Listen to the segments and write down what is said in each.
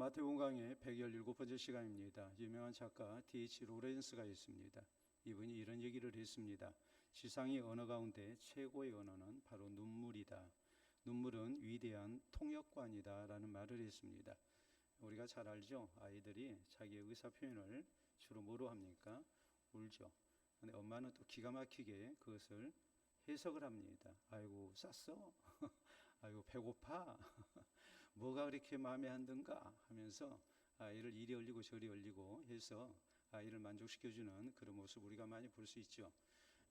마태복음 강의 117번째 시간입니다. 유명한 작가 D.H. 로렌스가 있습니다. 이분이 이런 얘기를 했습니다. 지상의 언어 가운데 최고의 언어는 바로 눈물이다. 눈물은 위대한 통역관이다 라는 말을 했습니다. 우리가 잘 알죠? 아이들이 자기의 의사 표현을 주로 뭐로 합니까? 울죠. 근데 엄마는 또 기가 막히게 그것을 해석을 합니다. 아이고 쌌어? 아이고 배고파? 뭐가 그렇게 마음에 안 든가 하면서 아이를 이리 얼리고 저리 얼리고 해서 아이를 만족시켜주는 그런 모습 우리가 많이 볼 수 있죠.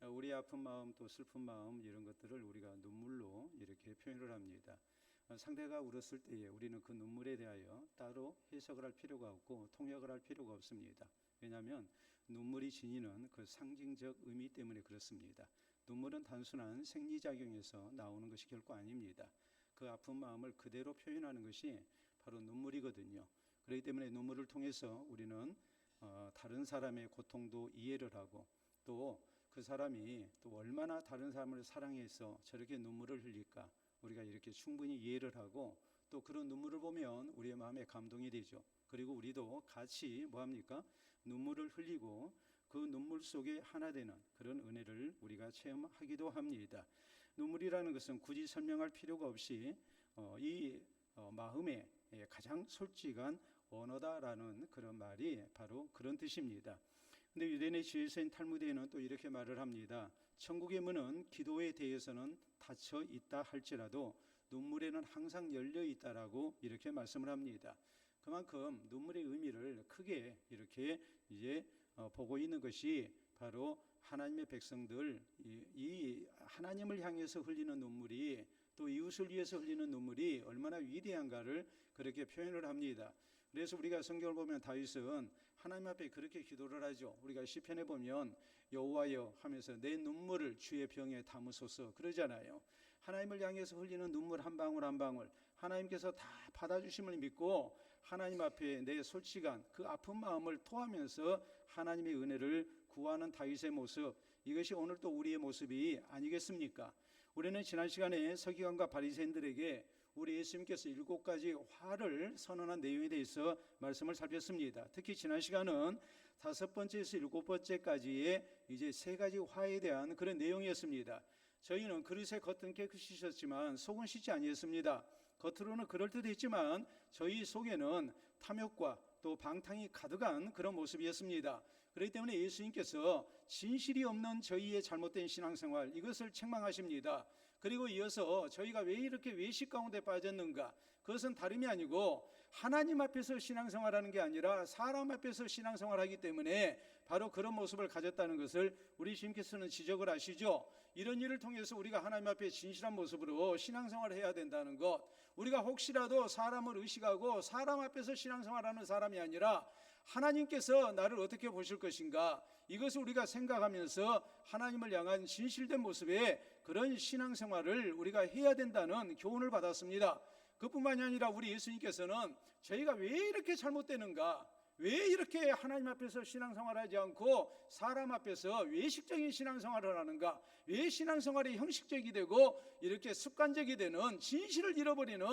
우리 아픈 마음 또 슬픈 마음 이런 것들을 우리가 눈물로 이렇게 표현을 합니다. 상대가 울었을 때에 우리는 그 눈물에 대하여 따로 해석을 할 필요가 없고 통역을 할 필요가 없습니다. 왜냐하면 눈물이 지니는 그 상징적 의미 때문에 그렇습니다. 눈물은 단순한 생리작용에서 나오는 것이 결코 아닙니다. 그 아픈 마음을 그대로 표현하는 것이 바로 눈물이거든요. 그렇기 때문에 눈물을 통해서 우리는 다른 사람의 고통도 이해를 하고 또 그 사람이 또 얼마나 다른 사람을 사랑해서 저렇게 눈물을 흘릴까 우리가 이렇게 충분히 이해를 하고 또 그런 눈물을 보면 우리의 마음에 감동이 되죠. 그리고 우리도 같이 뭐합니까? 눈물을 흘리고 그 눈물 속에 하나 되는 그런 은혜를 우리가 체험하기도 합니다. 눈물이라는 것은 굳이 설명할 필요가 없이 이 마음의 가장 솔직한 언어다라는 그런 말이 바로 그런 뜻입니다. 근데 유대인의 지혜서인 탈무드에는 또 이렇게 말을 합니다. 천국의 문은 기도에 대해서는 닫혀 있다 할지라도 눈물에는 항상 열려 있다라고 이렇게 말씀을 합니다. 그만큼 눈물의 의미를 크게 이렇게 이제 보고 있는 것이 바로 하나님의 백성들 이 하나님을 향해서 흘리는 눈물이 또 이웃을 위해서 흘리는 눈물이 얼마나 위대한가를 그렇게 표현을 합니다. 그래서 우리가 성경을 보면 다윗은 하나님 앞에 그렇게 기도를 하죠. 우리가 시편에 보면 여호와여 하면서 내 눈물을 주의 병에 담으소서 그러잖아요. 하나님을 향해서 흘리는 눈물 한 방울 한 방울 하나님께서 다 받아주심을 믿고 하나님 앞에 내 솔직한 그 아픈 마음을 토하면서 하나님의 은혜를 구하는 다윗의 모습, 이것이 오늘 또 우리의 모습이 아니겠습니까? 우리는 지난 시간에 서기관과 바리새인들에게 우리 예수님께서 7가지 화를 선언한 내용에 대해서 말씀을 살폈습니다. 특히 지난 시간은 5번째에서 7번째까지의 이제 3가지 화에 대한 그런 내용이었습니다. 저희는 그릇의 겉은 깨끗이셨지만 속은 씻지 아니했습니다. 겉으로는 그럴듯했지만 저희 속에는 탐욕과 또 방탕이 가득한 그런 모습이었습니다. 그렇기 때문에 예수님께서 진실이 없는 저희의 잘못된 신앙생활 이것을 책망하십니다. 그리고 이어서 저희가 왜 이렇게 외식 가운데 빠졌는가? 그것은 다름이 아니고 하나님 앞에서 신앙생활하는 게 아니라 사람 앞에서 신앙생활하기 때문에 바로 그런 모습을 가졌다는 것을 우리 주님께서는 지적을 하시죠. 이런 일을 통해서 우리가 하나님 앞에 진실한 모습으로 신앙생활을 해야 된다는 것, 우리가 혹시라도 사람을 의식하고 사람 앞에서 신앙생활하는 사람이 아니라 하나님께서 나를 어떻게 보실 것인가, 이것을 우리가 생각하면서 하나님을 향한 진실된 모습의 그런 신앙생활을 우리가 해야 된다는 교훈을 받았습니다. 그뿐만이 아니라 우리 예수님께서는 저희가 왜 이렇게 잘못되는가, 왜 이렇게 하나님 앞에서 신앙생활하지 않고 사람 앞에서 외식적인 신앙생활을 하는가, 왜 신앙생활이 형식적이 되고 이렇게 습관적이 되는 진실을 잃어버리는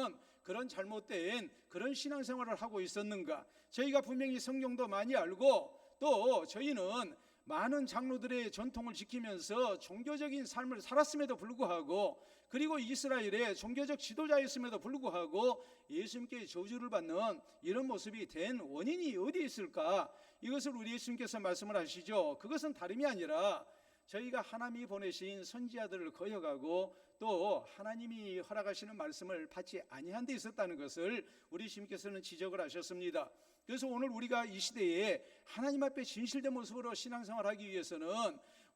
그런 잘못된 그런 신앙생활을 하고 있었는가. 저희가 분명히 성경도 많이 알고 또 저희는 많은 장로들의 전통을 지키면서 종교적인 삶을 살았음에도 불구하고 그리고 이스라엘의 종교적 지도자였음에도 불구하고 예수님께 저주를 받는 이런 모습이 된 원인이 어디에 있을까? 이것을 우리 예수님께서 말씀을 하시죠. 그것은 다름이 아니라 저희가 하나님이 보내신 선지자들을 거역하고 또 하나님이 허락하시는 말씀을 받지 아니한 데 있었다는 것을 우리 주님께서는 지적을 하셨습니다. 그래서 오늘 우리가 이 시대에 하나님 앞에 진실된 모습으로 신앙생활하기 위해서는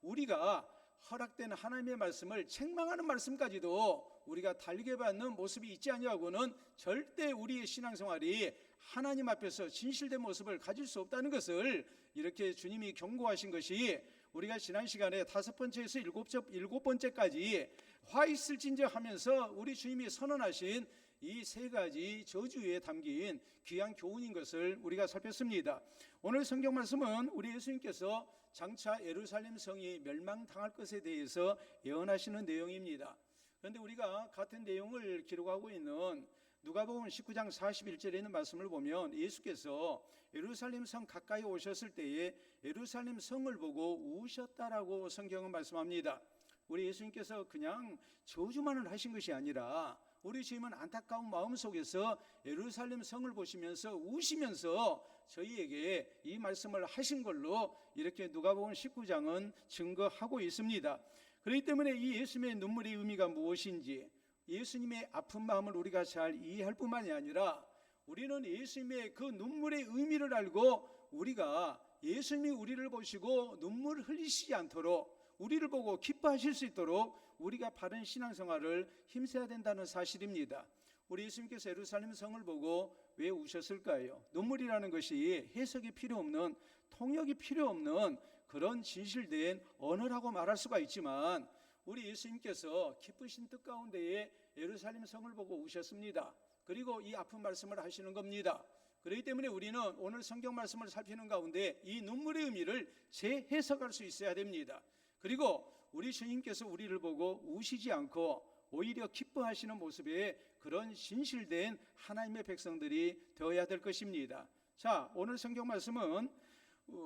우리가 허락된 하나님의 말씀을 책망하는 말씀까지도 우리가 달게 받는 모습이 있지 아니하고는 절대 우리의 신앙생활이 하나님 앞에서 진실된 모습을 가질 수 없다는 것을 이렇게 주님이 경고하신 것이 우리가 지난 시간에 5번째에서 7번째까지 화 있을진저 하면서 우리 주님이 선언하신 이 3가지 저주에 담긴 귀한 교훈인 것을 우리가 살폈습니다. 오늘 성경 말씀은 우리 예수님께서 장차 예루살렘 성이 멸망당할 것에 대해서 예언하시는 내용입니다. 그런데 우리가 같은 내용을 기록하고 있는 누가복음 19장 41절에 있는 말씀을 보면 예수께서 예루살렘 성 가까이 오셨을 때에 예루살렘 성을 보고 우셨다라고 성경은 말씀합니다. 우리 예수님께서 그냥 저주만을 하신 것이 아니라 우리 주님은 안타까운 마음 속에서 예루살렘 성을 보시면서 우시면서 저희에게 이 말씀을 하신 걸로 이렇게 누가복음 19장은 증거하고 있습니다. 그렇기 때문에 이 예수님의 눈물의 의미가 무엇인지, 예수님의 아픈 마음을 우리가 잘 이해할 뿐만이 아니라 우리는 예수님의 그 눈물의 의미를 알고 우리가 예수님이 우리를 보시고 눈물을 흘리시지 않도록, 우리를 보고 기뻐하실 수 있도록 우리가 바른 신앙생활을 힘써야 된다는 사실입니다. 우리 예수님께서 예루살렘 성을 보고 왜 우셨을까요? 눈물이라는 것이 해석이 필요 없는, 통역이 필요 없는 그런 진실된 언어라고 말할 수가 있지만 우리 예수님께서 기쁘신 뜻 가운데에 예루살렘 성을 보고 우셨습니다. 그리고 이 아픈 말씀을 하시는 겁니다. 그렇기 때문에 우리는 오늘 성경 말씀을 살피는 가운데 이 눈물의 의미를 재해석할 수 있어야 됩니다. 그리고 우리 주님께서 우리를 보고 우시지 않고 오히려 기뻐하시는 모습의 그런 진실된 하나님의 백성들이 되어야 될 것입니다. 자, 오늘 성경 말씀은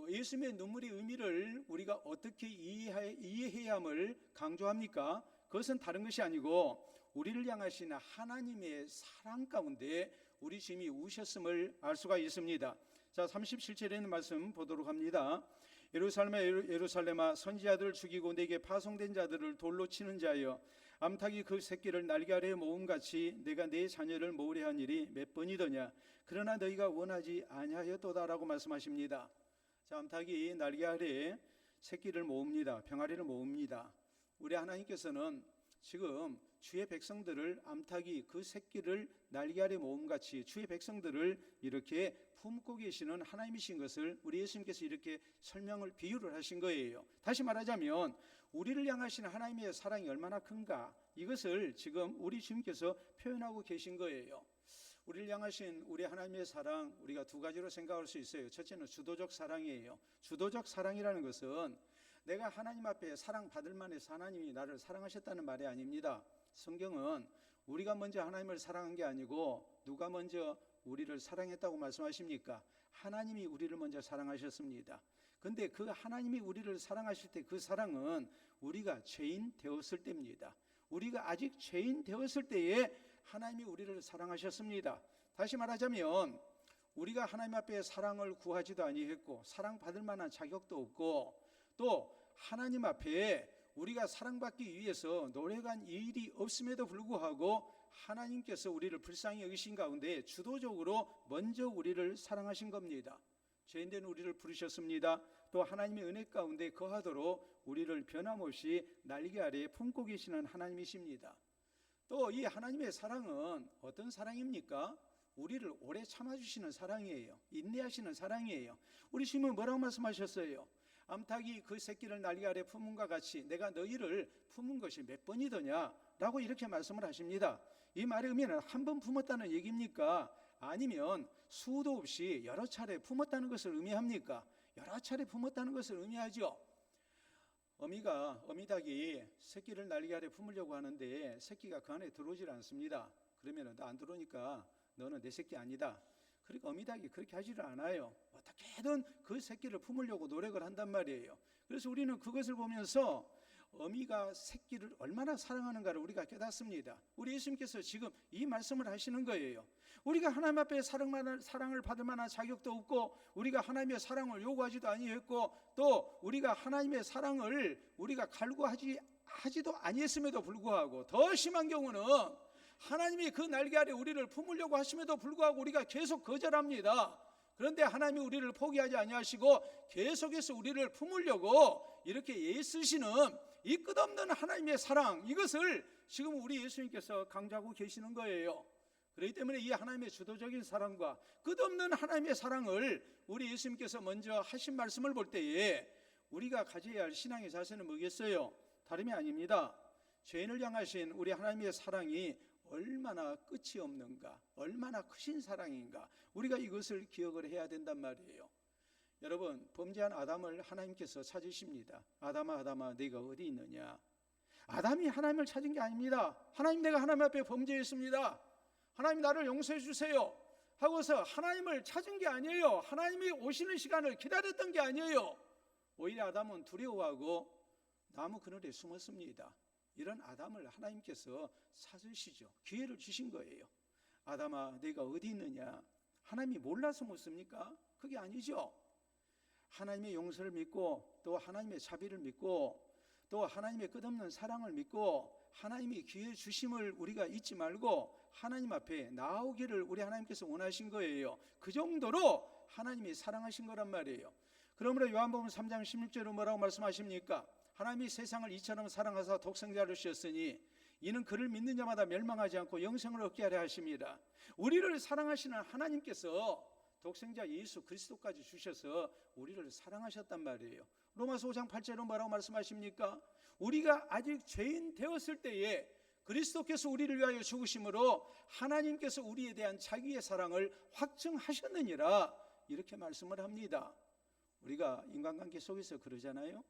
예수님의 눈물의 의미를 우리가 어떻게 이해해야 함을 강조합니까? 그것은 다른 것이 아니고 우리를 향하신 하나님의 사랑 가운데 우리 주님이 우셨음을 알 수가 있습니다. 자, 37절에 있는 말씀 보도록 합니다. 예루살렘아, 선지자들을 죽이고 내게 파송된 자들을 돌로 치는 자여, 암탉이 그 새끼를 날개 아래에 모음같이 내가 내 자녀를 모으려 한 일이 몇 번이더냐. 그러나 너희가 원하지 아니하였도다라고 말씀하십니다. 자, 암탉이 날개 아래에 새끼를 모읍니다. 병아리를 모읍니다. 우리 하나님께서는 지금 주의 백성들을, 암탉이 그 새끼를 날개 아래 모음같이 주의 백성들을 이렇게 품고 계시는 하나님이신 것을 우리 예수님께서 이렇게 설명을, 비유를 하신 거예요. 다시 말하자면 우리를 향하신 하나님의 사랑이 얼마나 큰가, 이것을 지금 우리 주님께서 표현하고 계신 거예요. 우리를 향하신 우리 하나님의 사랑, 우리가 두 가지로 생각할 수 있어요. 첫째는 주도적 사랑이에요. 주도적 사랑이라는 것은 내가 하나님 앞에 사랑받을 만해서 하나님이 나를 사랑하셨다는 말이 아닙니다. 성경은 우리가 먼저 하나님을 사랑한 게 아니고 누가 먼저 우리를 사랑했다고 말씀하십니까? 하나님이 우리를 먼저 사랑하셨습니다. 근데 그 하나님이 우리를 사랑하실 때 그 사랑은 우리가 죄인 되었을 때입니다. 우리가 아직 죄인 되었을 때에 하나님이 우리를 사랑하셨습니다. 다시 말하자면 우리가 하나님 앞에 사랑을 구하지도 아니했고 사랑받을 만한 자격도 없고 또 하나님 앞에 우리가 사랑받기 위해서 노력한 일이 없음에도 불구하고 하나님께서 우리를 불쌍히 여기신 가운데 주도적으로 먼저 우리를 사랑하신 겁니다. 죄인된 우리를 부르셨습니다. 또 하나님의 은혜 가운데 거하도록 우리를 변함없이 날개 아래에 품고 계시는 하나님이십니다. 또 이 하나님의 사랑은 어떤 사랑입니까? 우리를 오래 참아주시는 사랑이에요. 인내하시는 사랑이에요. 우리 주님은 뭐라고 말씀하셨어요? 암탉이 그 새끼를 날개 아래 품음과 같이 내가 너희를 품은 것이 몇 번이더냐 라고 이렇게 말씀을 하십니다. 이 말의 의미는 한 번 품었다는 얘기입니까? 아니면 수도 없이 여러 차례 품었다는 것을 의미합니까? 여러 차례 품었다는 것을 의미하죠. 어미닭이 새끼를 날개 아래 품으려고 하는데 새끼가 그 안에 들어오질 않습니다. 그러면 너 안 들어오니까 너는 내 새끼 아니다. 그러니까 어미닭이 그렇게 하지를 않아요. 어떻게든 그 새끼를 품으려고 노력을 한단 말이에요. 그래서 우리는 그것을 보면서 어미가 새끼를 얼마나 사랑하는가를 우리가 깨닫습니다. 우리 예수님께서 지금 이 말씀을 하시는 거예요. 우리가 하나님 앞에 사랑을 받을 만한 자격도 없고 우리가 하나님의 사랑을 요구하지도 아니했고 또 우리가 하나님의 사랑을 우리가 갈구하지도 아니했음에도 불구하고 더 심한 경우는 하나님이 그 날개 아래 우리를 품으려고 하심에도 불구하고 우리가 계속 거절합니다. 그런데 하나님이 우리를 포기하지 아니하시고 계속해서 우리를 품으려고 이렇게 애쓰시는 이 끝없는 하나님의 사랑, 이것을 지금 우리 예수님께서 강조하고 계시는 거예요. 그렇기 때문에 이 하나님의 주도적인 사랑과 끝없는 하나님의 사랑을 우리 예수님께서 먼저 하신 말씀을 볼 때에 우리가 가져야 할 신앙의 자세는 뭐겠어요? 다름이 아닙니다. 죄인을 향하신 우리 하나님의 사랑이 얼마나 끝이 없는가, 얼마나 크신 사랑인가, 우리가 이것을 기억을 해야 된단 말이에요. 여러분, 범죄한 아담을 하나님께서 찾으십니다. 아담아 아담아 네가 어디 있느냐. 아담이 하나님을 찾은 게 아닙니다. 하나님, 내가 하나님 앞에 범죄했습니다. 하나님 나를 용서해 주세요 하고서 하나님을 찾은 게 아니에요. 하나님이 오시는 시간을 기다렸던 게 아니에요. 오히려 아담은 두려워하고 나무 그늘에 숨었습니다. 이런 아담을 하나님께서 찾으시죠. 기회를 주신 거예요. 아담아, 네가 어디 있느냐? 하나님이 몰라서 묻습니까? 그게 아니죠. 하나님의 용서를 믿고 또 하나님의 자비를 믿고 또 하나님의 끝없는 사랑을 믿고 하나님이 기회 주심을 우리가 잊지 말고 하나님 앞에 나오기를 우리 하나님께서 원하신 거예요. 그 정도로 하나님이 사랑하신 거란 말이에요. 그러므로 요한복음 3장 16절은 뭐라고 말씀하십니까? 하나님이 세상을 이처럼 사랑하사 독생자를 주셨으니 이는 그를 믿는 자마다 멸망하지 않고 영생을 얻게 하려 하심이라. 우리를 사랑하시는 하나님께서 독생자 예수 그리스도까지 주셔서 우리를 사랑하셨단 말이에요. 로마서 5장 8절은 뭐라고 말씀하십니까? 우리가 아직 죄인 되었을 때에 그리스도께서 우리를 위하여 죽으심으로 하나님께서 우리에 대한 자기의 사랑을 확증하셨느니라, 이렇게 말씀을 합니다. 우리가 인간관계 속에서 그러잖아요.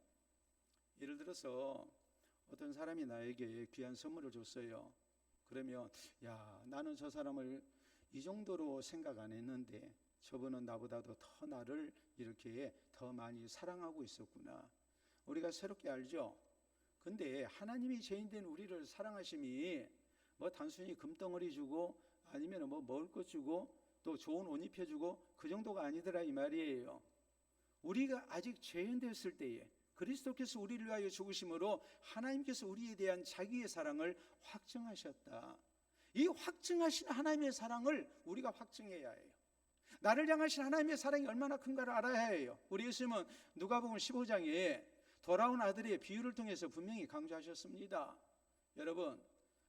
예를 들어서 어떤 사람이 나에게 귀한 선물을 줬어요. 그러면 야, 나는 저 사람을 이 정도로 생각 안 했는데 저분은 나보다도 더 나를 이렇게 더 많이 사랑하고 있었구나. 우리가 새롭게 알죠. 근데 하나님이 죄인된 우리를 사랑하심이 뭐 단순히 금덩어리 주고 아니면 뭐 먹을 것 주고 또 좋은 옷 입혀주고 그 정도가 아니더라 이 말이에요. 우리가 아직 죄인 됐을 때에 그리스도께서 우리를 위하여 죽으심으로 하나님께서 우리에 대한 자기의 사랑을 확증하셨다. 이 확증하신 하나님의 사랑을 우리가 확증해야 해요. 나를 향하신 하나님의 사랑이 얼마나 큰가를 알아야 해요. 우리 예수님은 누가복음 15장에 돌아온 아들의 비유를 통해서 분명히 강조하셨습니다. 여러분,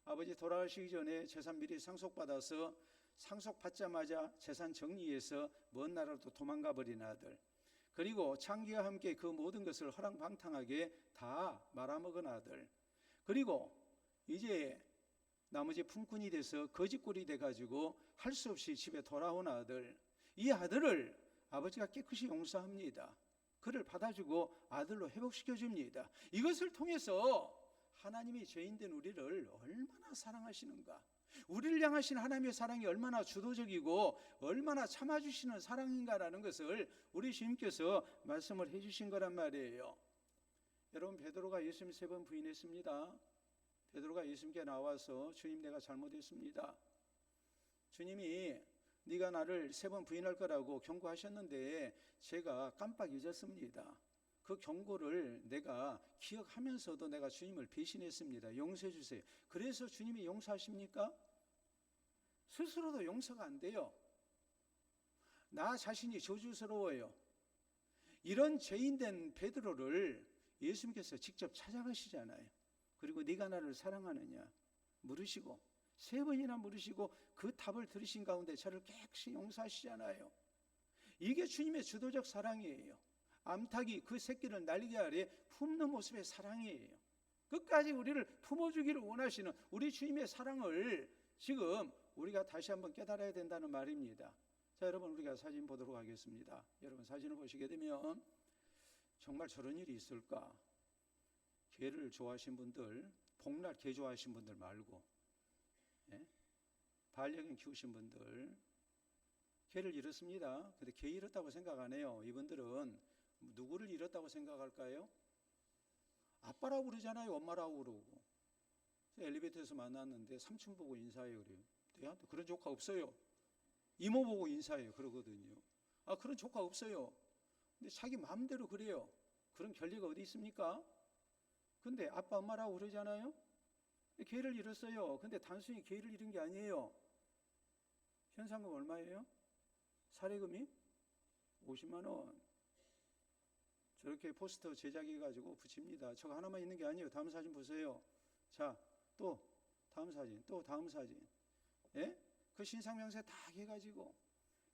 아버지 돌아가시기 전에 재산 미리 상속받아서 상속받자마자 재산 정리해서 먼 나라로 도망가 버린 아들, 그리고 창기와 함께 그 모든 것을 허랑방탕하게 다 말아먹은 아들, 그리고 이제 나머지 품꾼이 돼서 거지꼴이 돼가지고 할 수 없이 집에 돌아온 아들, 이 아들을 아버지가 깨끗이 용서합니다. 그를 받아주고 아들로 회복시켜줍니다. 이것을 통해서 하나님이 죄인된 우리를 얼마나 사랑하시는가, 우리를 향하신 하나님의 사랑이 얼마나 주도적이고 얼마나 참아주시는 사랑인가라는 것을 우리 주님께서 말씀을 해주신 거란 말이에요. 여러분, 베드로가 예수님 3번 부인했습니다. 베드로가 예수님께 나와서 주님, 내가 잘못했습니다. 주님이 네가 나를 3번 부인할 거라고 경고하셨는데 제가 깜빡 잊었습니다. 그 경고를 내가 기억하면서도 내가 주님을 배신했습니다. 용서해 주세요. 그래서 주님이 용서하십니까? 스스로도 용서가 안 돼요. 나 자신이 저주스러워요. 이런 죄인된 베드로를 예수님께서 직접 찾아가시잖아요. 그리고 네가 나를 사랑하느냐 물으시고 3번이나 물으시고 그 답을 들으신 가운데 저를 깨끗이 용서하시잖아요. 이게 주님의 주도적 사랑이에요. 암탉이 그 새끼를 날개 아래 품는 모습의 사랑이에요. 끝까지 우리를 품어주기를 원하시는 우리 주님의 사랑을 지금 우리가 다시 한번 깨달아야 된다는 말입니다. 자, 여러분, 우리가 사진 보도록 하겠습니다. 여러분, 사진을 보시게 되면 정말 저런 일이 있을까? 개를 좋아하신 분들, 복날 개 좋아하신 분들 말고, 예? 반려견 키우신 분들, 개를 잃었습니다. 근데 개 잃었다고 생각 안 해요. 이분들은 누구를 잃었다고 생각할까요? 아빠라고 그러잖아요. 엄마라고 그러고. 엘리베이터에서 만났는데 삼촌 보고 인사해요. 그래요. 내한테 그런 조카 없어요. 이모 보고 인사해요. 그러거든요. 아, 그런 조카 없어요. 근데 자기 마음대로 그래요. 그런 권리가 어디 있습니까? 근데 아빠 엄마라고 그러잖아요. 개를 잃었어요. 근데 단순히 개를 잃은 게 아니에요. 현상금 얼마예요? 사례금이 50만 원. 저렇게 포스터 제작해가지고 붙입니다. 저거 하나만 있는 게 아니에요. 다음 사진 보세요. 자, 또 다음 사진, 또 다음 사진. 예? 그 신상명세 다 해가지고.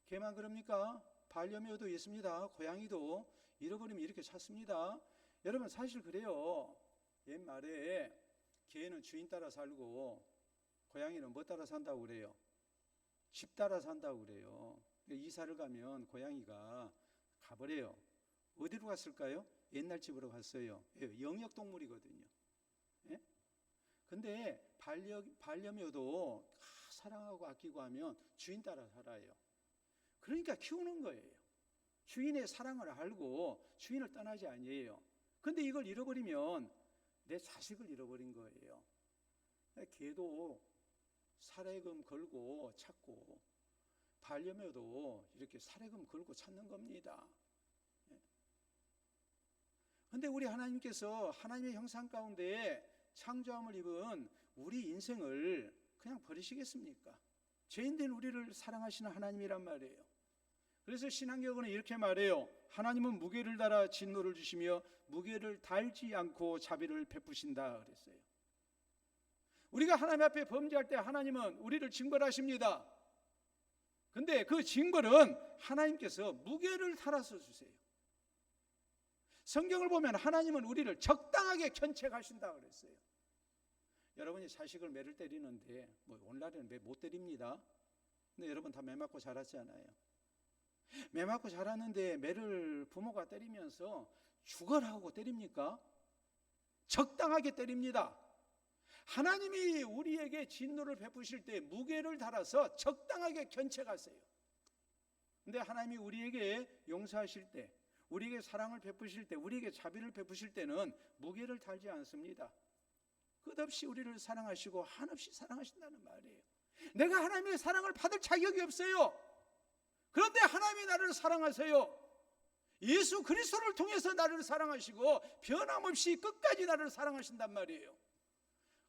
개만 그럽니까? 반려묘도 있습니다. 고양이도 잃어버리면 이렇게 찾습니다. 여러분, 사실 그래요. 옛말에 개는 주인 따라 살고 고양이는 뭐 따라 산다고 그래요? 집 따라 산다고 그래요. 이사를 가면 고양이가 가버려요. 어디로 갔을까요? 옛날 집으로 갔어요. 영역동물이거든요. 예? 근데 반려묘도 사랑하고 아끼고 하면 주인 따라 살아요. 그러니까 키우는 거예요. 주인의 사랑을 알고 주인을 떠나지 아니에요. 근데 이걸 잃어버리면 내 자식을 잃어버린 거예요. 개도 살해금 걸고 찾고, 반려묘도 이렇게 살해금 걸고 찾는 겁니다. 근데 우리 하나님께서 하나님의 형상 가운데 창조함을 입은 우리 인생을 그냥 버리시겠습니까? 죄인된 우리를 사랑하시는 하나님이란 말이에요. 그래서 신앙경은 이렇게 말해요. 하나님은 무게를 달아 진노를 주시며 무게를 달지 않고 자비를 베푸신다 그랬어요. 우리가 하나님 앞에 범죄할 때 하나님은 우리를 징벌하십니다. 근데 그 징벌은 하나님께서 무게를 달아서 주세요. 성경을 보면 하나님은 우리를 적당하게 견책하신다 그랬어요. 여러분이 자식을 매를 때리는데 오늘날에는 매 못 때립니다. 근데 여러분 다 매 맞고 자랐잖아요. 매 맞고 자랐는데 매를 부모가 때리면서 죽어라고 때립니까? 적당하게 때립니다. 하나님이 우리에게 진노를 베푸실 때 무게를 달아서 적당하게 견책하세요. 근데 하나님이 우리에게 용서하실 때, 우리에게 사랑을 베푸실 때, 우리에게 자비를 베푸실 때는 무게를 달지 않습니다. 끝없이 우리를 사랑하시고 한없이 사랑하신다는 말이에요. 내가 하나님의 사랑을 받을 자격이 없어요. 그런데 하나님이 나를 사랑하세요. 예수 그리스도를 통해서 나를 사랑하시고 변함없이 끝까지 나를 사랑하신단 말이에요.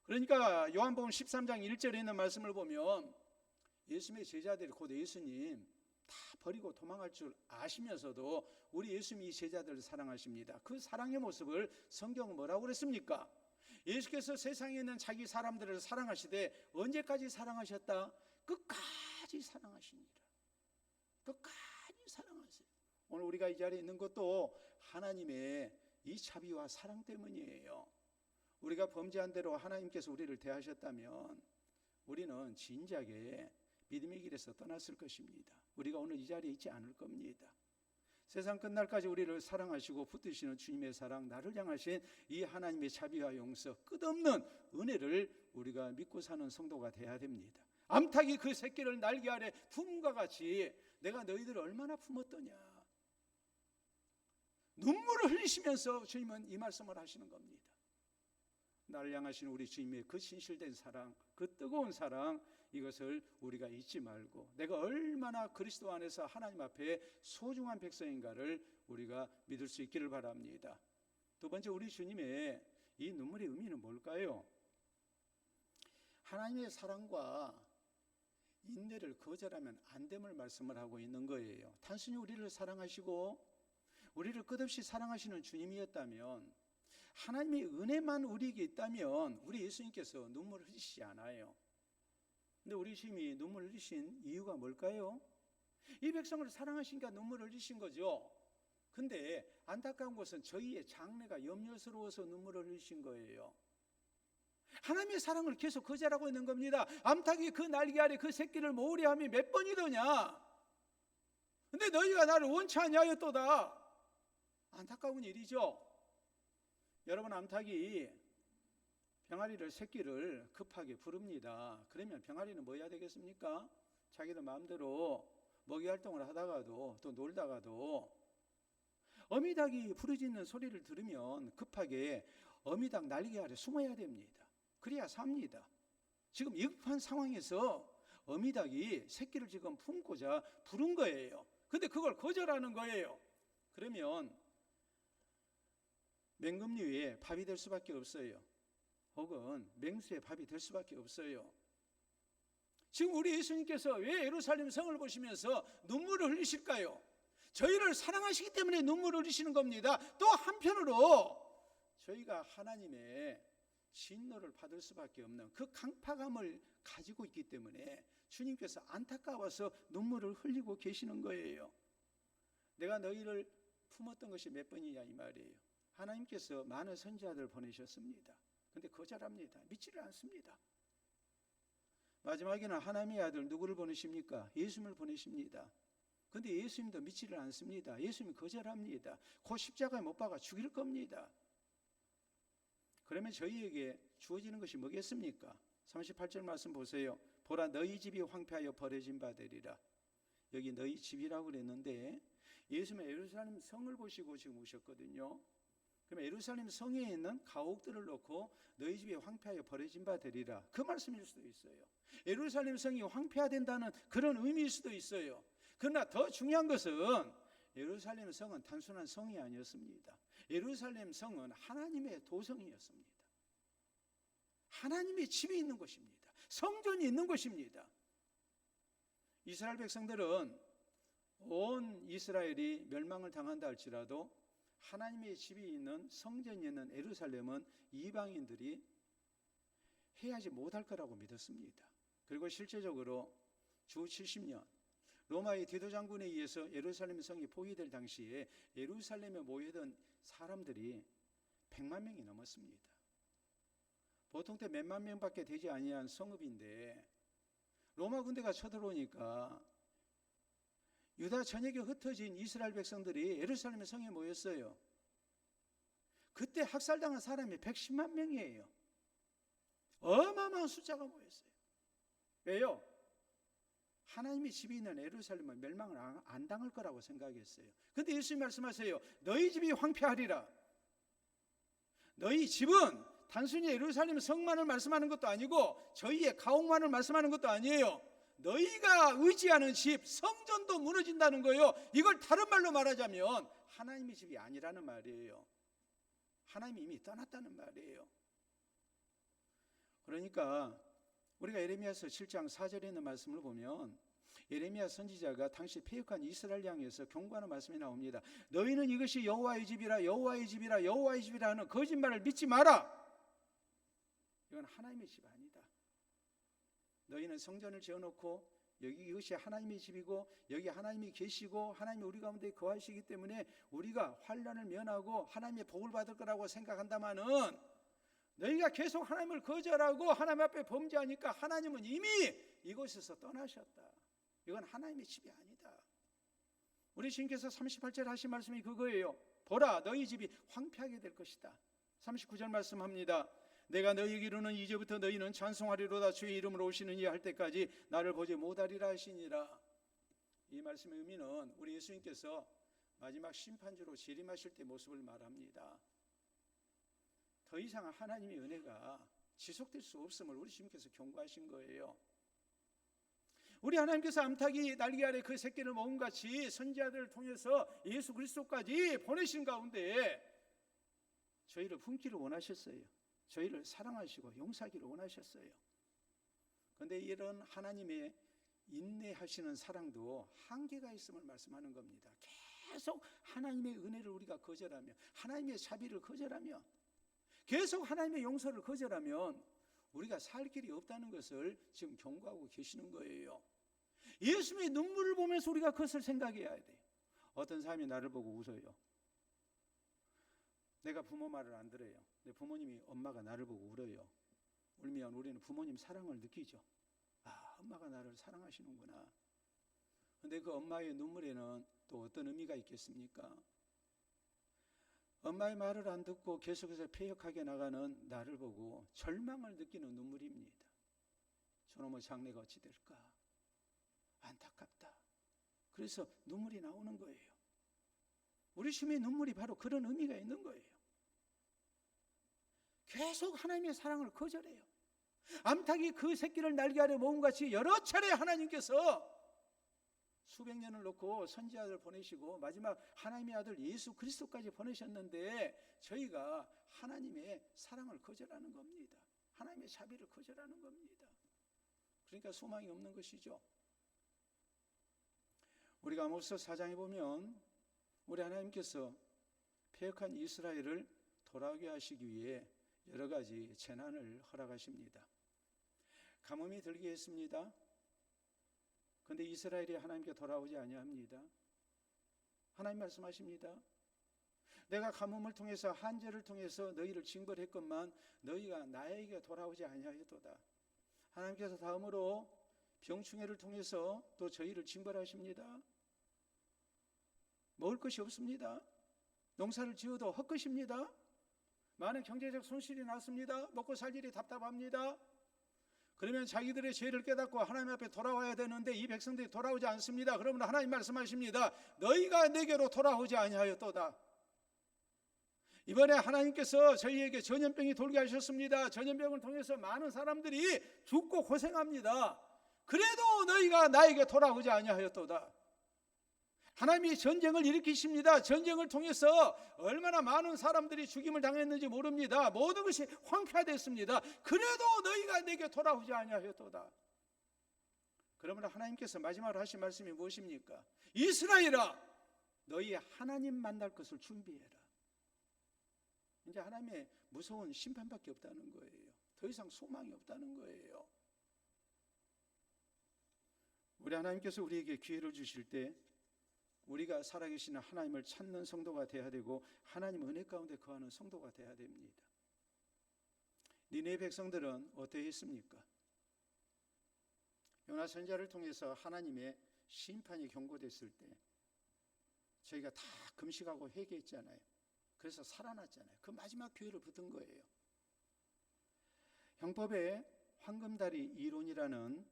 그러니까 요한복음 13장 1절에 있는 말씀을 보면 예수님의 제자들이 곧 예수님 다 버리고 도망갈 줄 아시면서도 우리 예수님이 이 제자들을 사랑하십니다. 그 사랑의 모습을 성경은 뭐라고 그랬습니까? 예수께서 세상에 있는 자기 사람들을 사랑하시되 언제까지 사랑하셨다? 끝까지 사랑하십니다. 끝까지 사랑하세요. 오늘 우리가 이 자리에 있는 것도 하나님의 이 자비와 사랑 때문이에요. 우리가 범죄한 대로 하나님께서 우리를 대하셨다면 우리는 진작에 믿음의 길에서 떠났을 것입니다. 우리가 오늘 이 자리에 있지 않을 겁니다. 세상 끝날까지 우리를 사랑하시고 붙드시는 주님의 사랑, 나를 향하신 이 하나님의 자비와 용서, 끝없는 은혜를 우리가 믿고 사는 성도가 돼야 됩니다. 암탉이 그 새끼를 날개 아래 품과 같이 내가 너희들을 얼마나 품었더냐. 눈물을 흘리시면서 주님은 이 말씀을 하시는 겁니다. 나를 향하신 우리 주님의 그 진실된 사랑, 그 뜨거운 사랑, 이것을 우리가 잊지 말고 내가 얼마나 그리스도 안에서 하나님 앞에 소중한 백성인가를 우리가 믿을 수 있기를 바랍니다. 두 번째, 우리 주님의 이 눈물의 의미는 뭘까요? 하나님의 사랑과 인내를 거절하면 안 됨을 말씀을 하고 있는 거예요. 단순히 우리를 사랑하시고 우리를 끝없이 사랑하시는 주님이었다면, 하나님의 은혜만 우리에게 있다면 우리 예수님께서 눈물을 흘리시지 않아요. 근데 우리 주님이 눈물을 흘리신 이유가 뭘까요? 이 백성을 사랑하시니까 눈물을 흘리신 거죠. 근데 안타까운 것은 저희의 장래가 염려스러워서 눈물을 흘리신 거예요. 하나님의 사랑을 계속 거절하고 있는 겁니다. 암탉이 그 날개 아래 그 새끼를 모으려 함이 몇 번이더냐. 근데 너희가 나를 원치 아니하였도다. 안타까운 일이죠. 여러분, 암탉이 병아리를 새끼를 급하게 부릅니다. 그러면 병아리는 뭐 해야 되겠습니까? 자기들 마음대로 먹이 활동을 하다가도 또 놀다가도 어미닭이 부르짖는 소리를 들으면 급하게 어미닭 날개 아래 숨어야 됩니다. 그래야 삽니다. 지금 위급한 상황에서 어미닭이 새끼를 지금 품고자 부른 거예요. 근데 그걸 거절하는 거예요. 그러면 맹금류에 밥이 될 수밖에 없어요. 혹은 맹수의 밥이 될 수밖에 없어요. 지금 우리 예수님께서 왜 예루살렘 성을 보시면서 눈물을 흘리실까요? 저희를 사랑하시기 때문에 눈물을 흘리시는 겁니다. 또 한편으로 저희가 하나님의 진노를 받을 수밖에 없는 그 강팍함을 가지고 있기 때문에 주님께서 안타까워서 눈물을 흘리고 계시는 거예요. 내가 너희를 품었던 것이 몇 번이냐 이 말이에요. 하나님께서 많은 선지자들을 보내셨습니다. 근데 거절합니다. 믿지를 않습니다. 마지막에는 하나님의 아들 누구를 보내십니까? 예수님을 보내십니다. 근데 예수님도 믿지를 않습니다. 예수님이 거절합니다. 그 십자가에 못 박아 죽일 겁니다. 그러면 저희에게 주어지는 것이 뭐겠습니까? 38절 말씀 보세요. 보라 너희 집이 황폐하여 버려진 바 되리라. 여기 너희 집이라고 그랬는데 예수님은 예루살렘 성을 보시고 지금 오셨거든요. 그럼 예루살렘 성에 있는 가옥들을 놓고 너희 집이 황폐하여 버려진 바 되리라, 그 말씀일 수도 있어요. 예루살렘 성이 황폐화된다는 그런 의미일 수도 있어요. 그러나 더 중요한 것은 예루살렘 성은 단순한 성이 아니었습니다. 예루살렘 성은 하나님의 도성이었습니다. 하나님의 집이 있는 곳입니다. 성전이 있는 곳입니다. 이스라엘 백성들은 온 이스라엘이 멸망을 당한다 할지라도 하나님의 집이 있는 성전이 있는 예루살렘은 이방인들이 해하지 못할 거라고 믿었습니다. 그리고 실제적으로 주 70년 로마의 디도 장군에 의해서 예루살렘 성이 포위될 당시에 예루살렘에 모여든 사람들이 100만 명이 넘었습니다. 보통 때 몇만 명밖에 되지 아니한 성읍인데 로마 군대가 쳐들어오니까 유다 전역에 흩어진 이스라엘 백성들이 예루살렘 성에 모였어요. 그때 학살당한 사람이 110만 명이에요. 어마어마한 숫자가 모였어요. 왜요? 하나님의 집이 있는 예루살렘은 멸망을 안 당할 거라고 생각했어요. 그런데 예수님 말씀하세요. 너희 집이 황폐하리라. 너희 집은 단순히 예루살렘 성만을 말씀하는 것도 아니고 저희의 가옥만을 말씀하는 것도 아니에요. 너희가 의지하는 집, 성전도 무너진다는 거예요. 이걸 다른 말로 말하자면 하나님의 집이 아니라는 말이에요. 하나님이 이미 떠났다는 말이에요. 그러니까 우리가 예레미야서 7장 4절에 있는 말씀을 보면 예레미야 선지자가 당시 패역한 이스라엘 향해서 경고하는 말씀이 나옵니다. 너희는 이것이 여호와의 집이라 여호와의 집이라 여호와의 집이라 하는 거짓말을 믿지 마라. 이건 하나님의 집 아니다. 너희는 성전을 지어놓고 여기 이것이 하나님의 집이고 여기 하나님이 계시고 하나님이 우리 가운데 거하시기 때문에 우리가 환난을 면하고 하나님의 복을 받을 거라고 생각한다마는 너희가 계속 하나님을 거절하고 하나님 앞에 범죄하니까 하나님은 이미 이곳에서 떠나셨다. 이건 하나님의 집이 아니다. 우리 주님께서 38절 하신 말씀이 그거예요. 보라 너희 집이 황폐하게 될 것이다. 39절 말씀합니다. 내가 너희에게 이르는 이제부터 너희는 찬송하리로다. 주의 이름으로 오시는 이 할 때까지 나를 보지 못하리라 하시니라. 이 말씀의 의미는 우리 예수님께서 마지막 심판주로 재림하실 때 모습을 말합니다. 더 이상 하나님의 은혜가 지속될 수 없음을 우리 주님께서 경고하신 거예요. 우리 하나님께서 암탉이 날개 아래 그 새끼를 먹음같이 선지자들을 통해서 예수 그리스도까지 보내신 가운데 저희를 품기를 원하셨어요. 저희를 사랑하시고 용서하기를 원하셨어요. 그런데 이런 하나님의 인내하시는 사랑도 한계가 있음을 말씀하는 겁니다. 계속 하나님의 은혜를 우리가 거절하며 하나님의 자비를 거절하며 계속 하나님의 용서를 거절하면 우리가 살 길이 없다는 것을 지금 경고하고 계시는 거예요. 예수님의 눈물을 보면서 우리가 그것을 생각해야 돼요. 어떤 사람이 나를 보고 웃어요. 내가 부모 말을 안 들어요. 내 부모님이 엄마가 나를 보고 울어요. 울면 우리는 부모님 사랑을 느끼죠. 아, 엄마가 나를 사랑하시는구나. 그런데 그 엄마의 눈물에는 또 어떤 의미가 있겠습니까? 엄마의 말을 안 듣고 계속해서 패역하게 나가는 나를 보고 절망을 느끼는 눈물입니다. 저놈의 장래가 어찌 될까? 안타깝다. 그래서 눈물이 나오는 거예요. 우리 주님의 눈물이 바로 그런 의미가 있는 거예요. 계속 하나님의 사랑을 거절해요. 암탉이 그 새끼를 날개 아래 모음같이 여러 차례 하나님께서 수백 년을 놓고 선지자들 보내시고 마지막 하나님의 아들 예수 그리스도까지 보내셨는데 저희가 하나님의 사랑을 거절하는 겁니다. 하나님의 자비를 거절하는 겁니다. 그러니까 소망이 없는 것이죠. 우리가 아모스 4장에 보면 우리 하나님께서 패역한 이스라엘을 돌아오게 하시기 위해 여러 가지 재난을 허락하십니다. 가뭄이 들게 했습니다. 그런데 이스라엘이 하나님께 돌아오지 아니합니다. 하나님 말씀하십니다. 내가 가뭄을 통해서 한절을 통해서 너희를 징벌했건만 너희가 나에게 돌아오지 아니하였도다. 하나님께서 다음으로 병충해를 통해서 또 저희를 징벌하십니다. 먹을 것이 없습니다. 농사를 지어도 헛것입니다. 많은 경제적 손실이 났습니다. 먹고 살 일이 답답합니다. 그러면 자기들의 죄를 깨닫고 하나님 앞에 돌아와야 되는데 이 백성들이 돌아오지 않습니다. 그러면 하나님 말씀하십니다. 너희가 내게로 돌아오지 아니하였도다. 이번에 하나님께서 저희에게 전염병이 돌게 하셨습니다. 전염병을 통해서 많은 사람들이 죽고 고생합니다. 그래도 너희가 나에게 돌아오지 아니하였도다. 하나님이 전쟁을 일으키십니다. 전쟁을 통해서 얼마나 많은 사람들이 죽임을 당했는지 모릅니다. 모든 것이 황폐화됐습니다. 그래도 너희가 내게 돌아오지 아니하였도다. 그러면 하나님께서 마지막으로 하신 말씀이 무엇입니까? 이스라엘아, 너희 하나님 만날 것을 준비해라. 이제 하나님의 무서운 심판밖에 없다는 거예요. 더 이상 소망이 없다는 거예요. 우리 하나님께서 우리에게 기회를 주실 때 우리가 살아계시는 하나님을 찾는 성도가 되어야 되고 하나님 은혜 가운데 거하는 성도가 되어야 됩니다. 니네 백성들은 어떻게 했습니까? 요나 선지자를 통해서 하나님의 심판이 경고됐을 때 저희가 다 금식하고 회개했잖아요. 그래서 살아났잖아요. 그 마지막 기회를 붙은 거예요. 형법에 황금다리 이론이라는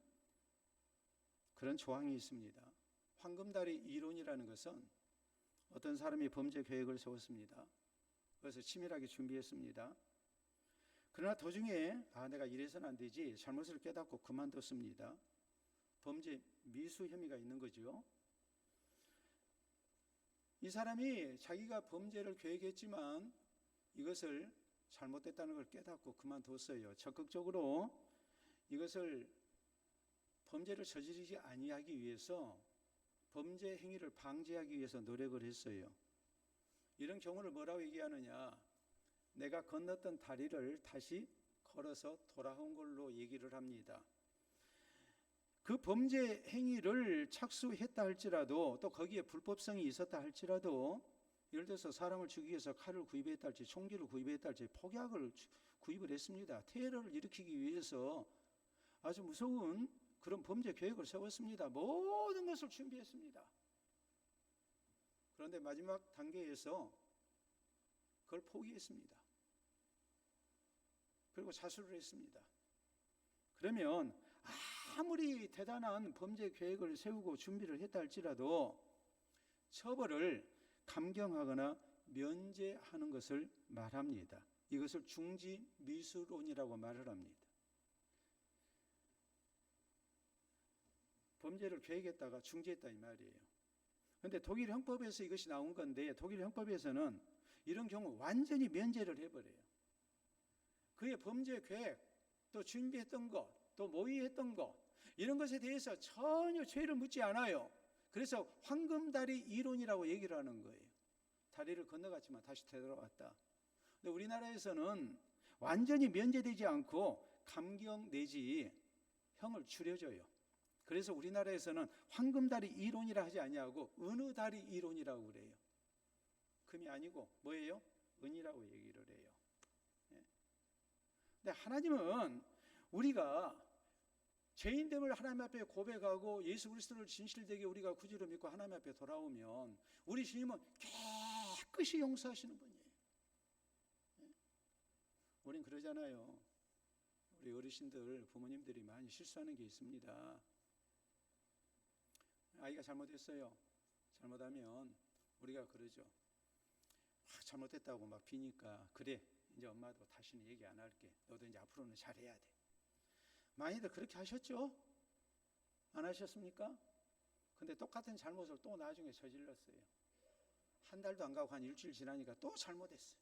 그런 조항이 있습니다. 황금다리 이론이라는 것은 어떤 사람이 범죄 계획을 세웠습니다. 그래서 치밀하게 준비했습니다. 그러나 도중에 내가 이래서는 안 되지, 잘못을 깨닫고 그만뒀습니다. 범죄 미수 혐의가 있는 거죠. 이 사람이 자기가 범죄를 계획했지만 이것을 잘못됐다는 걸 깨닫고 그만뒀어요. 적극적으로 이것을 범죄를 저지르지 아니하기 위해서 범죄 행위를 방지하기 위해서 노력을 했어요. 이런 경우를 뭐라고 얘기하느냐? 내가 건넜던 다리를 다시 걸어서 돌아온 걸로 얘기를 합니다. 그 범죄 행위를 착수했다 할지라도 또 거기에 불법성이 있었다 할지라도 예를 들어서 사람을 죽이기 위해서 칼을 구입했다 할지 총기를 구입했다 할지 폭약을 구입을 했습니다. 테러를 일으키기 위해서 아주 무서운 그런 범죄 계획을 세웠습니다. 모든 것을 준비했습니다. 그런데 마지막 단계에서 그걸 포기했습니다. 그리고 자수를 했습니다. 그러면 아무리 대단한 범죄 계획을 세우고 준비를 했다 할지라도 처벌을 감경하거나 면제하는 것을 말합니다. 이것을 중지미수론이라고 말을 합니다. 범죄를 계획했다가 중지했다 이 말이에요. 그런데 독일 형법에서 이것이 나온 건데 독일 형법에서는 이런 경우 완전히 면제를 해버려요. 그의 범죄 계획, 또 준비했던 것, 또 모의했던 것 이런 것에 대해서 전혀 죄를 묻지 않아요. 그래서 황금다리 이론이라고 얘기를 하는 거예요. 다리를 건너갔지만 다시 되돌아왔다. 근데 우리나라에서는 완전히 면제되지 않고 감경 내지 형을 줄여줘요. 그래서 우리나라에서는 황금다리 이론이라 하지 아니하고 은우다리 이론이라고 그래요. 금이 아니고 뭐예요? 은이라고 얘기를 해요. 근데 하나님은 우리가 죄인됨을 하나님 앞에 고백하고 예수 그리스도를 진실되게 우리가 구주로 믿고 하나님 앞에 돌아오면 우리 주님은 깨끗이 용서하시는 분이에요. 우린 그러잖아요. 우리 어르신들, 부모님들이 많이 실수하는 게 있습니다. 아이가 잘못했어요. 잘못하면 우리가 그러죠. 잘못했다고 막 비니까 그래 이제 엄마도 다시는 얘기 안 할게. 너도 이제 앞으로는 잘해야 돼. 많이들 그렇게 하셨죠? 안 하셨습니까? 근데 똑같은 잘못을 또 나중에 저질렀어요. 한 달도 안 가고 한 일주일 지나니까 또 잘못했어요.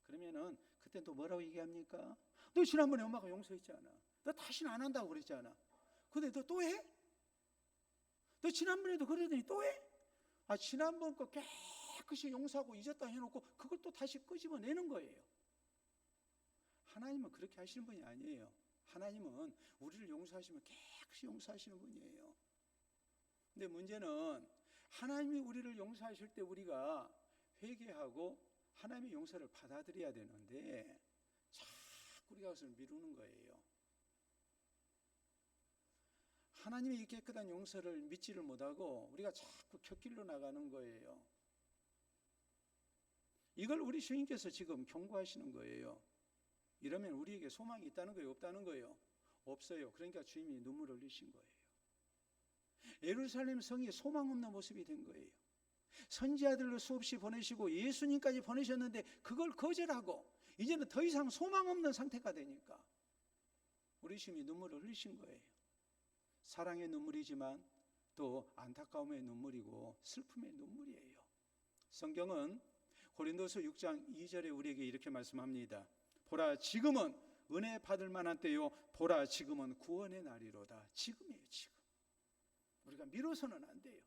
그러면은 그때 또 뭐라고 얘기합니까? 너 지난번에 엄마가 용서했잖아. 너 다시는 안 한다고 그랬잖아. 근데 너 또 해? 너 지난번에도 그러더니 또 해? 지난번 거 깨끗이 용서하고 잊었다 해놓고 그걸 또 다시 끄집어내는 거예요. 하나님은 그렇게 하시는 분이 아니에요. 하나님은 우리를 용서하시면 깨끗이 용서하시는 분이에요. 근데 문제는 하나님이 우리를 용서하실 때 우리가 회개하고 하나님의 용서를 받아들여야 되는데 자꾸 우리가 그것을 미루는 거예요. 하나님의 이 깨끗한 용서를 믿지를 못하고 우리가 자꾸 곁길로 나가는 거예요. 이걸 우리 주님께서 지금 경고하시는 거예요. 이러면 우리에게 소망이 있다는 거예요? 없다는 거예요? 없어요. 그러니까 주님이 눈물을 흘리신 거예요. 예루살렘 성이 소망 없는 모습이 된 거예요. 선지자들을 수없이 보내시고 예수님까지 보내셨는데 그걸 거절하고 이제는 더 이상 소망 없는 상태가 되니까 우리 주님이 눈물을 흘리신 거예요. 사랑의 눈물이지만 또 안타까움의 눈물이고 슬픔의 눈물이에요. 성경은 고린도서 6장 2절에 우리에게 이렇게 말씀합니다. 보라 지금은 은혜 받을 만한 때요 보라 지금은 구원의 날이로다. 지금이에요. 지금. 우리가 미뤄서는 안 돼요.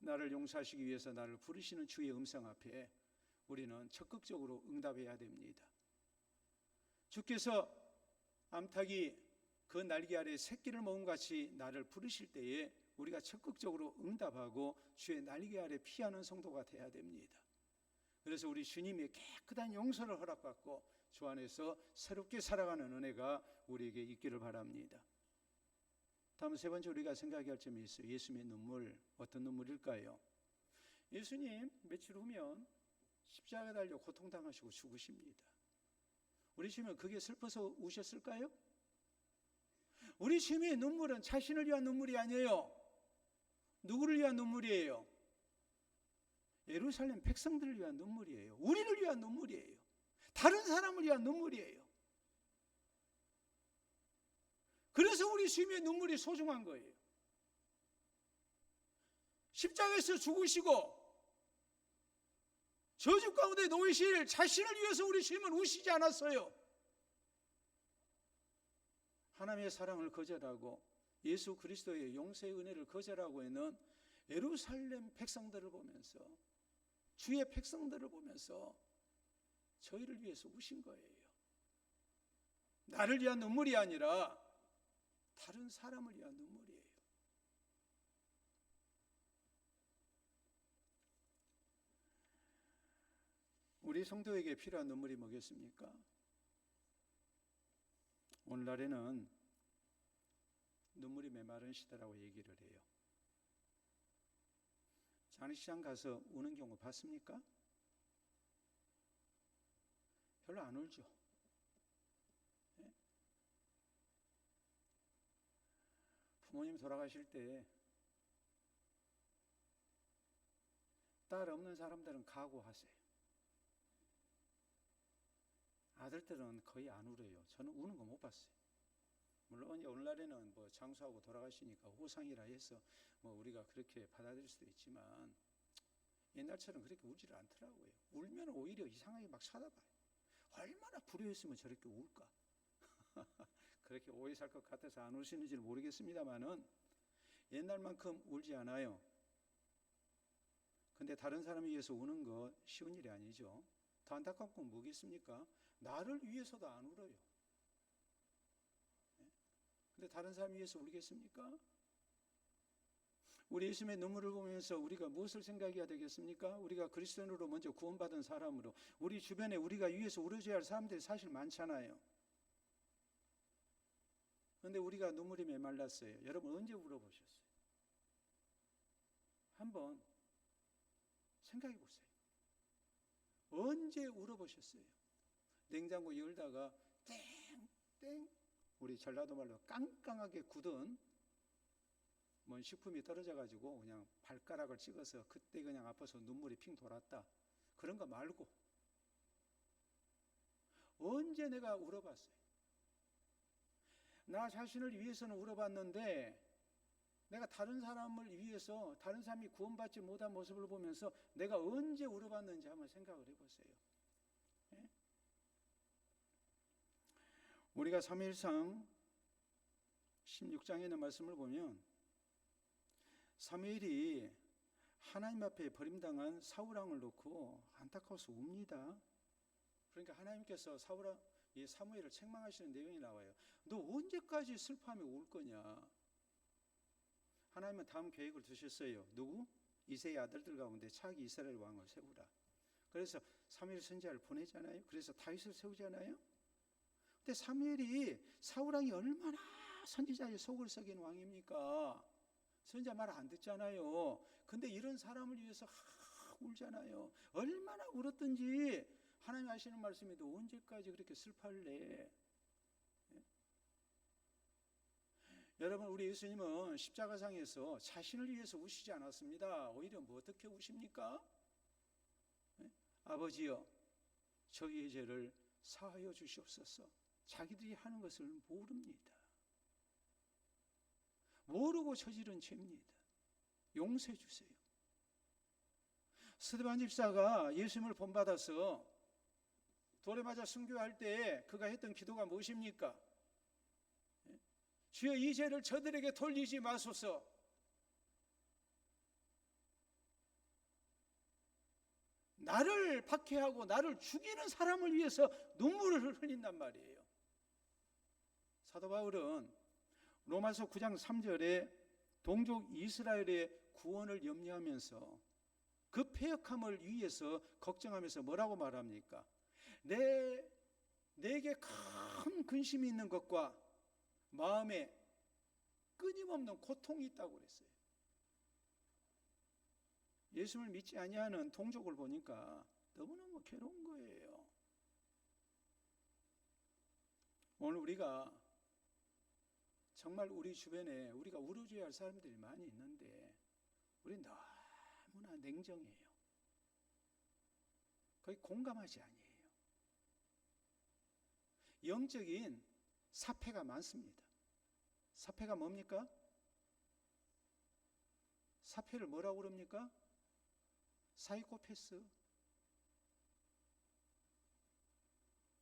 나를 용서하시기 위해서 나를 부르시는 주의 음성 앞에 우리는 적극적으로 응답해야 됩니다. 주께서 암탉이 그 날개 아래 새끼를 먹은 같이 나를 부르실 때에 우리가 적극적으로 응답하고 주의 날개 아래 피하는 성도가 돼야 됩니다. 그래서 우리 주님의 깨끗한 용서를 허락받고 주 안에서 새롭게 살아가는 은혜가 우리에게 있기를 바랍니다. 다음 세 번째 우리가 생각해야 할 점이 있어요. 예수님의 눈물, 어떤 눈물일까요? 예수님 며칠 후면 십자가에 달려 고통당하시고 죽으십니다. 우리 주님은 그게 슬퍼서 우셨을까요? 우리 주님의 눈물은 자신을 위한 눈물이 아니에요. 누구를 위한 눈물이에요? 예루살렘 백성들을 위한 눈물이에요. 우리를 위한 눈물이에요. 다른 사람을 위한 눈물이에요. 그래서 우리 주님의 눈물이 소중한 거예요. 십자가에서 죽으시고 저주 가운데 놓이실 자신을 위해서 우리 주님은 우시지 않았어요. 하나님의 사랑을 거절하고 예수 그리스도의 용서의 은혜를 거절하고 있는 예루살렘 백성들을 보면서 주의 백성들을 보면서 저희를 위해서 우신 거예요. 나를 위한 눈물이 아니라 다른 사람을 위한 눈물이에요. 우리 성도에게 필요한 눈물이 뭐겠습니까? 오늘날에는 눈물이 메마른 시대라고 얘기를 해요. 장례식장 가서 우는 경우 봤습니까? 별로 안 울죠. 네? 부모님 돌아가실 때 딸 없는 사람들은 각오하세요. 아들들은 거의 안 울어요. 저는 우는 거 못 봤어요. 물론 오늘날에는 뭐 장수하고 돌아가시니까 호상이라 해서 뭐 우리가 그렇게 받아들일 수도 있지만 옛날처럼 그렇게 울지를 않더라고요. 울면 오히려 이상하게 막 쳐다봐요. 얼마나 불효했으면 저렇게 울까? 그렇게 오해 살 것 같아서 안 우시는지는 모르겠습니다만은 옛날만큼 울지 않아요. 근데 다른 사람을 위해서 우는 거 쉬운 일이 아니죠. 더 안타까운 건 뭐겠습니까? 나를 위해서도 안 울어요. 근데 다른 사람 위해서 울겠습니까? 우리 예수님의 눈물을 보면서 우리가 무엇을 생각해야 되겠습니까? 우리가 그리스도인으로 먼저 구원받은 사람으로 우리 주변에 우리가 위해서 울어줘야 할 사람들이 사실 많잖아요. 그런데 우리가 눈물이 메말랐어요. 여러분 언제 울어보셨어요? 한번 생각해 보세요. 언제 울어보셨어요? 냉장고 열다가 땡땡 우리 전라도 말로 깡깡하게 굳은 뭔 식품이 떨어져가지고 그냥 발가락을 찍어서 그때 그냥 아파서 눈물이 핑 돌았다. 그런 거 말고 언제 내가 울어봤어요? 나 자신을 위해서는 울어봤는데 내가 다른 사람을 위해서 다른 사람이 구원받지 못한 모습을 보면서 내가 언제 울어봤는지 한번 생각을 해보세요. 예? 우리가 사무엘상 16장에 있는 말씀을 보면 사무엘이 하나님 앞에 버림당한 사울왕을 놓고 안타까워서 웁니다. 그러니까 하나님께서 사무엘을 책망하시는 내용이 나와요. 너 언제까지 슬퍼하며 울 거냐? 하나님은 다음 계획을 두셨어요. 누구? 이새의 아들들 가운데 차기 이스라엘 왕을 세우라. 그래서 사무엘 선지자를 보내잖아요. 그래서 다윗을 세우잖아요. 근데 사무엘이 사울왕이 얼마나 선지자의 속을 썩인 왕입니까? 선지자 말 안 듣잖아요. 근데 이런 사람을 위해서 울잖아요. 얼마나 울었든지 하나님 하시는 말씀에도 언제까지 그렇게 슬퍼할래? 여러분, 우리 예수님은 십자가상에서 자신을 위해서 우시지 않았습니다. 오히려 뭐 어떻게 우십니까? 아버지여, 저희의 죄를 사하여 주시옵소서. 자기들이 하는 것을 모릅니다. 모르고 저지른 죄입니다. 용서해 주세요. 스데반 집사가 예수님을 본받아서 돌에 맞아 순교할 때 그가 했던 기도가 무엇입니까? 주여, 이 죄를 저들에게 돌리지 마소서. 나를 박해하고 나를 죽이는 사람을 위해서 눈물을 흘린단 말이에요. 사도 바울은 로마서 9장 3절에 동족 이스라엘의 구원을 염려하면서 그 패역함을 위해서 걱정하면서 뭐라고 말합니까? 내게 큰 근심이 있는 것과 마음에 끊임없는 고통이 있다고 그랬어요. 예수를 믿지 아니하는 동족을 보니까 너무너무 괴로운 거예요. 오늘 우리가 정말 우리 주변에 우리가 울어줘야 할 사람들이 많이 있는데 우리는 너무나 냉정해요. 거의 공감하지 아니에요. 영적인 사패가 많습니다. 사패가 뭡니까? 사패를 뭐라고 그럽니까? 사이코패스.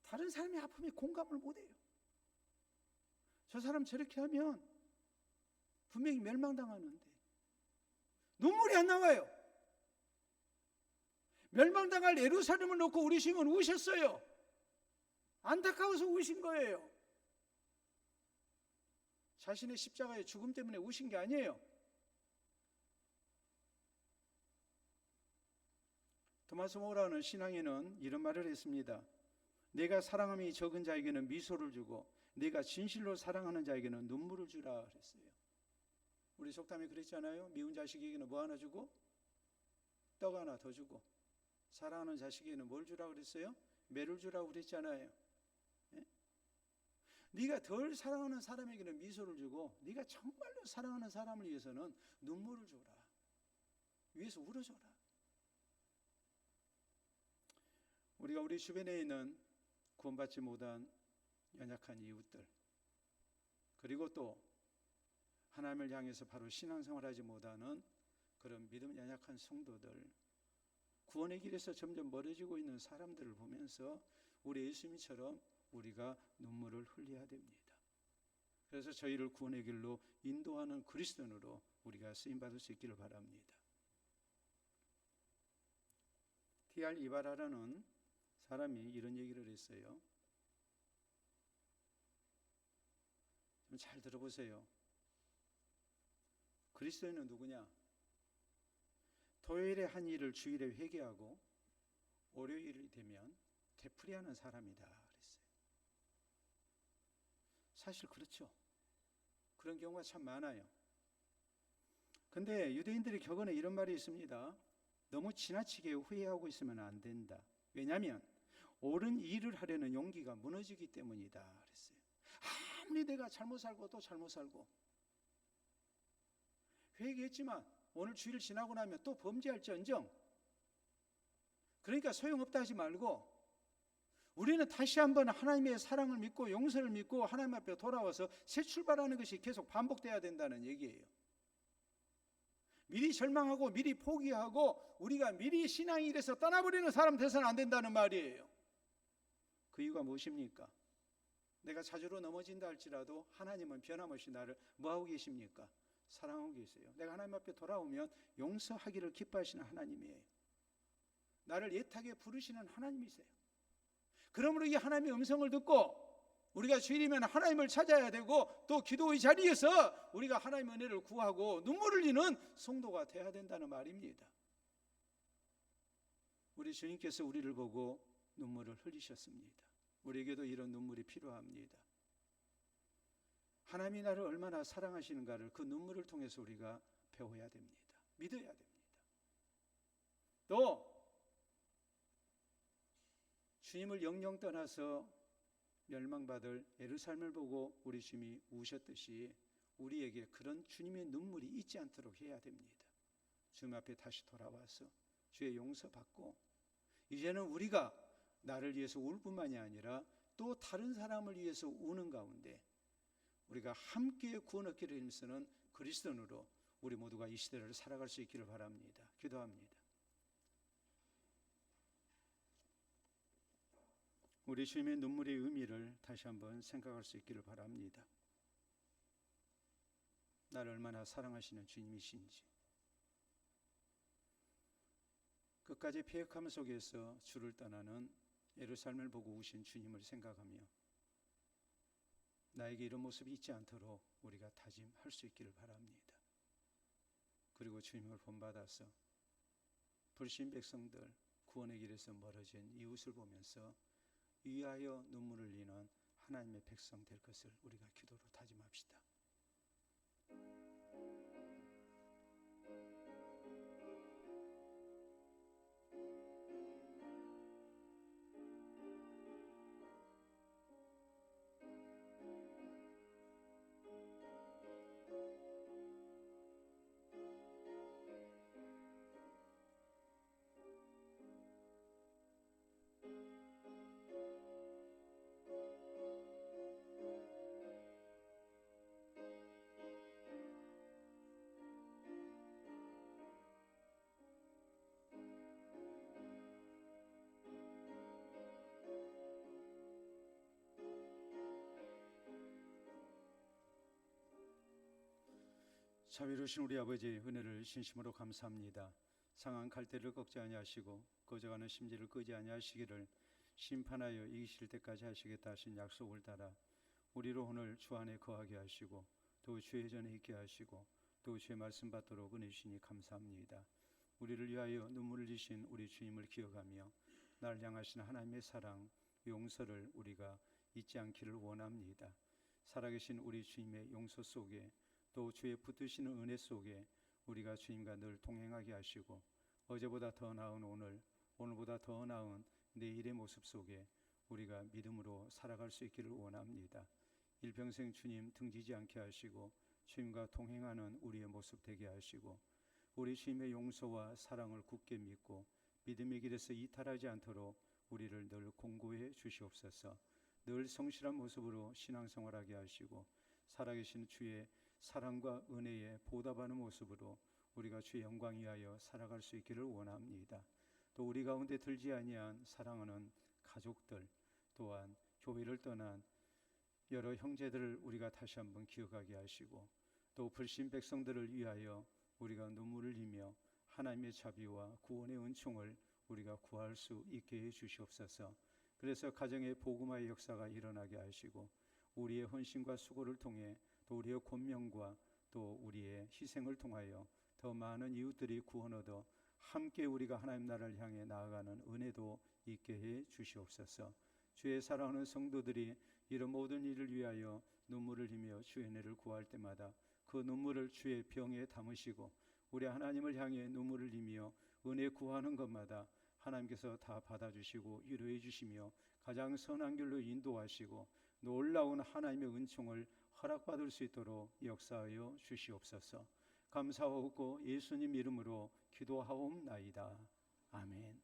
다른 사람의 아픔에 공감을 못해요. 저 사람 저렇게 하면 분명히 멸망당하는데 눈물이 안 나와요. 멸망당할 예루살렘을 놓고 우리 주님은 우셨어요. 안타까워서 우신 거예요. 자신의 십자가의 죽음 때문에 우신 게 아니에요. 토마스 모라는 신앙에는 이런 말을 했습니다. 내가 사랑함이 적은 자에게는 미소를 주고 내가 진실로 사랑하는 자에게는 눈물을 주라 그랬어요. 우리 속담에 그랬잖아요. 미운 자식에게는 뭐 하나 주고 떡 하나 더 주고, 사랑하는 자식에게는 뭘 주라 그랬어요? 매를 주라고 그랬잖아요. 예? 네가 덜 사랑하는 사람에게는 미소를 주고 네가 정말로 사랑하는 사람을 위해서는 눈물을 줘라. 위해서 울어줘라. 우리가 우리 주변에 있는 구원받지 못한 연약한 이웃들, 그리고 또 하나님을 향해서 바로 신앙생활하지 못하는 그런 믿음 연약한 성도들, 구원의 길에서 점점 멀어지고 있는 사람들을 보면서 우리 예수님처럼 우리가 눈물을 흘려야 됩니다. 그래서 저희를 구원의 길로 인도하는 그리스도인으로 우리가 쓰임받을 수 있기를 바랍니다. T.R. 이바라라는 사람이 이런 얘기를 했어요. 좀 잘 들어보세요. 그리스도인은 누구냐? 토요일에 한 일을 주일에 회개하고 월요일이 되면 되풀이하는 사람이다 그랬어요. 사실 그렇죠. 그런 경우가 참 많아요. 근데 유대인들의 격언에 이런 말이 있습니다. 너무 지나치게 후회하고 있으면 안 된다. 왜냐하면 옳은 일을 하려는 용기가 무너지기 때문이다 그랬어요. 아무리 내가 잘못 살고 또 잘못 살고 회개했지만 오늘 주일 지나고 나면 또 범죄할지언정, 그러니까 소용없다 하지 말고 우리는 다시 한번 하나님의 사랑을 믿고 용서를 믿고 하나님 앞에 돌아와서 새 출발하는 것이 계속 반복돼야 된다는 얘기예요. 미리 절망하고 미리 포기하고 우리가 미리 신앙이 이래서 떠나버리는 사람 돼서는 안 된다는 말이에요. 그 이유가 무엇입니까? 내가 자주로 넘어진다 할지라도 하나님은 변함없이 나를 뭐하고 계십니까? 사랑하고 계세요. 내가 하나님 앞에 돌아오면 용서하기를 기뻐하시는 하나님이에요. 나를 애타게 부르시는 하나님이세요. 그러므로 이 하나님의 음성을 듣고 우리가 주일이면 하나님을 찾아야 되고 또 기도의 자리에서 우리가 하나님의 은혜를 구하고 눈물을 흘리는 성도가 돼야 된다는 말입니다. 우리 주님께서 우리를 보고 눈물을 흘리셨습니다. 우리에게도 이런 눈물이 필요합니다. 하나님이 나를 얼마나 사랑하시는가를 그 눈물을 통해서 우리가 배워야 됩니다. 믿어야 됩니다. 또 주님을 영영 떠나서 멸망받을 예루살렘을 보고 우리 주님이 우셨듯이 우리에게 그런 주님의 눈물이 있지 않도록 해야 됩니다. 주님 앞에 다시 돌아와서 주의 용서받고 이제는 우리가 나를 위해서 울 뿐만이 아니라 또 다른 사람을 위해서 우는 가운데 우리가 함께 구원 얻기를 힘쓰는 그리스도인으로 우리 모두가 이 시대를 살아갈 수 있기를 바랍니다. 기도합니다. 우리 주님의 눈물의 의미를 다시 한번 생각할 수 있기를 바랍니다. 나를 얼마나 사랑하시는 주님이신지, 끝까지 폐역함 속에서 주를 떠나는 예루살렘을 보고 우신 주님을 생각하며 나에게 이런 모습이 있지 않도록 우리가 다짐할 수 있기를 바랍니다. 그리고 주님을 본받아서 불신 백성들, 구원의 길에서 멀어진 이웃을 보면서 위하여 눈물을 흘리는 하나님의 백성 될 것을 우리가 기도로 다짐합시다. 자비로우신 우리 아버지의 은혜를 진심으로 감사합니다. 상한 갈대를 꺾지 아니하시고 꺼져가는 심지를 끄지 아니하시기를 심판하여 이기실 때까지 하시겠다 하신 약속을 따라 우리로 오늘 주 안에 거하게 하시고 또 주의 전에 있게 하시고 또 주의 말씀 받도록 은혜 주시니 감사합니다. 우리를 위하여 눈물을 흘리신 우리 주님을 기억하며 나를 향하신 하나님의 사랑, 용서를 우리가 잊지 않기를 원합니다. 살아계신 우리 주님의 용서 속에 또 주의 붙드시는 은혜 속에 우리가 주님과 늘 동행하게 하시고 어제보다 더 나은 오늘, 오늘보다 더 나은 내일의 모습 속에 우리가 믿음으로 살아갈 수 있기를 원합니다. 일평생 주님 등지지 않게 하시고 주님과 동행하는 우리의 모습 되게 하시고 우리 주님의 용서와 사랑을 굳게 믿고 믿음의 길에서 이탈하지 않도록 우리를 늘 공고해 주시옵소서. 늘 성실한 모습으로 신앙생활하게 하시고 살아계신 주의 사랑과 은혜에 보답하는 모습으로 우리가 주의 영광 위하여 살아갈 수 있기를 원합니다. 또 우리 가운데 들지 아니한 사랑하는 가족들 또한 교회를 떠난 여러 형제들을 우리가 다시 한번 기억하게 하시고 또 불신 백성들을 위하여 우리가 눈물을 흘리며 하나님의 자비와 구원의 은총을 우리가 구할 수 있게 해 주시옵소서. 그래서 가정의 복음화의 역사가 일어나게 하시고 우리의 헌신과 수고를 통해 또 우리의 권면과 또 우리의 희생을 통하여 더 많은 이웃들이 구원 얻어 함께 우리가 하나님 나라를 향해 나아가는 은혜도 있게 해 주시옵소서. 주의 사랑하는 성도들이 이런 모든 일을 위하여 눈물을 흘리며 주의 은혜를 구할 때마다 그 눈물을 주의 병에 담으시고 우리 하나님을 향해 눈물을 흘리며 은혜 구하는 것마다 하나님께서 다 받아주시고 위로해 주시며 가장 선한 길로 인도하시고 놀라운 하나님의 은총을 허락받을 수 있도록 역사하여 주시옵소서. 감사하고 예수님 이름으로 기도하옵나이다. 아멘.